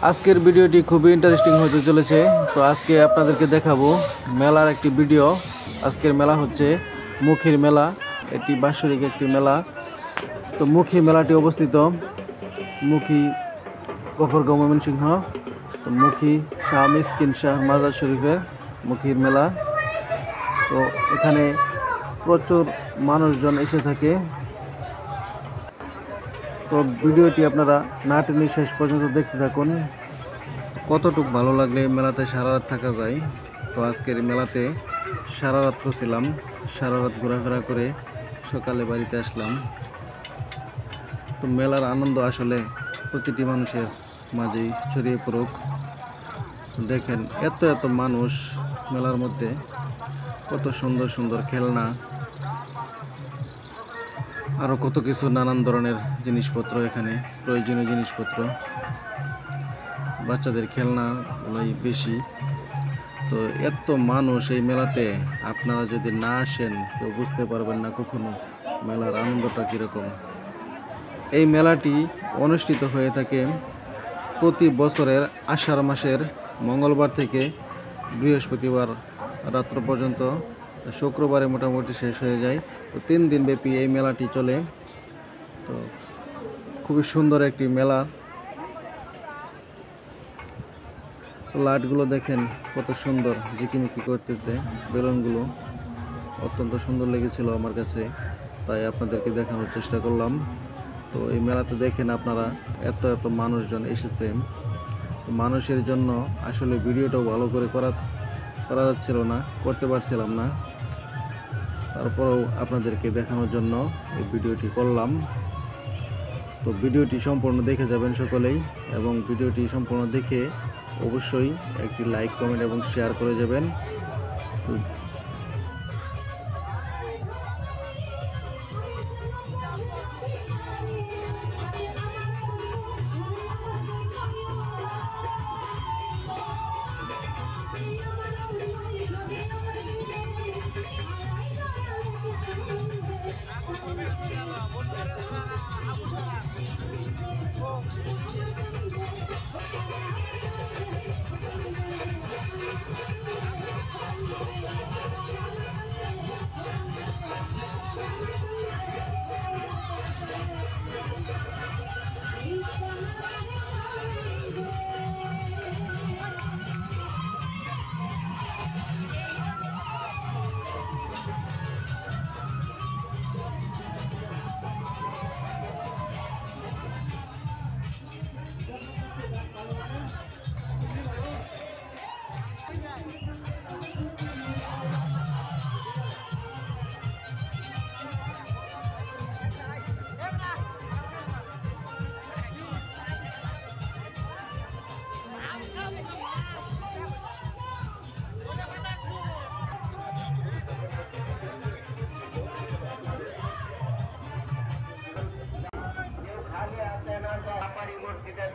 আজকের ভিডিওটি খুবই ইন্টারেস্টিং হতে চলেছে। তো আজকে আপনাদেরকে দেখাবো মেলার একটি ভিডিও। আজকের মেলা হচ্ছে মুখীর মেলা। এটি বাৎসরিক একটি মেলা। তো মুখী মেলাটি অবস্থিত মুখী গফরগাঁও ময়মনসিংহ। তো মুখী শাহ মিসকিন শাহ মাজার শরীফের মুখীর মেলা। তো এখানে প্রচুর মানুষজন এসে থাকে। তো ভিডিওটি আপনারা না টেনে শেষ পর্যন্ত দেখতে থাকুন। কতটুকু ভালো লাগলে মেলাতে সারা রাত থাকা যায়। তো আজকের মেলাতে সারা রাত ছিলাম, সারা রাত ঘোরাফেরা করে সকালে বাড়িতে আসলাম। তো মেলার আনন্দ আসলে প্রতিটি মানুষের মাঝেই ছড়িয়ে পড়ুক। দেখেন এত এত মানুষ মেলার মধ্যে, কত সুন্দর সুন্দর খেলনা, আরও কত কিছু নানান ধরনের জিনিসপত্র, এখানে প্রয়োজনীয় জিনিসপত্র, বাচ্চাদের খেলনাগুলোই বেশি। তো এত মানুষ এই মেলাতে, আপনারা যদি না আসেন কেউ বুঝতে পারবেন না কখনো মেলার আনন্দটা কীরকম। এই মেলাটি অনুষ্ঠিত হয়ে থাকে প্রতি বছরের আষাঢ় মাসের মঙ্গলবার থেকে বৃহস্পতিবার রাত্র পর্যন্ত। শুক্রবারে মোটামুটি শেষ হয়ে যায়। তো 3 দিন ব্যাপী এই মেলাটি চলে। তো খুবই সুন্দর একটি মেলা। তো লাইটগুলো দেখেন কত সুন্দর ঝিকিমিকি করতেছে, বেলুনগুলো অত্যন্ত সুন্দর লেগেছিল আমার কাছে, তাই আপনাদেরকে দেখানোর চেষ্টা করলাম। তো এই মেলাতে দেখেন আপনারা এত এত মানুষজন এসেছে। মানুষের জন্য আসলে ভিডিওটাও ভালো করে করা যাচ্ছিল না, করতে পারছিলাম না। তারপরেও আপনাদেরকে দেখানোর জন্য এই ভিডিওটি করলাম। তো ভিডিওটি সম্পূর্ণ দেখে যাবেন সকলেই, এবং ভিডিওটি সম্পূর্ণ দেখে অবশ্যই একটি লাইক, কমেন্ট এবং শেয়ার করে যাবেন।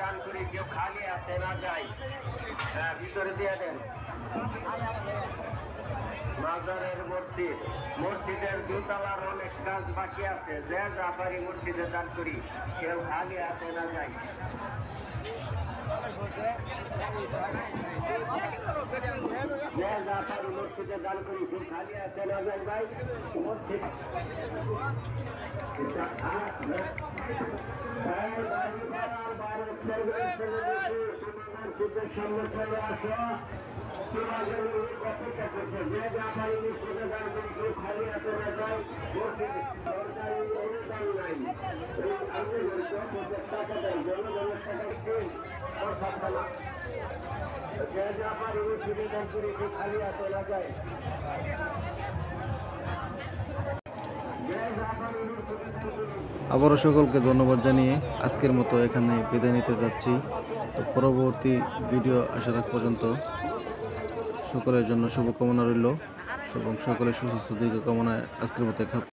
দান করে কেউ খালি আসে না যায়, ভিতরে দিয়ে দেন। মাজারের মসজিদের দুতলার অনেক কাজ বাকি আছে, যে যা পারি মসজিদে দান করি, কেউ খালি আসে না যায়। যে যা পারি মসজিদে দান করি, কেউ খালি আসে না যায় ভাই। মসজিদ সামনে চলে আসো, অপেক্ষা করছে। যে যা পারি মসজিদে দান করি, কেউ খালি আসে না যায়। সরকারি অনুদান নাই, টাকা দেয়, জনগণের টাকা দিন। যে যা পারি মসজিদে দান করি, কেউ খালি আসে না যায়। আবারও সকলকে ধন্যবাদ জানিয়ে আজকের মতো এখানে বিদায় নিতে যাচ্ছি। তো পরবর্তী ভিডিও আসার আগ পর্যন্ত সকলের জন্য শুভকামনা রইল, এবং সকলের সুস্বাস্থ্য দীর্ঘ কামনায় আজকের মতো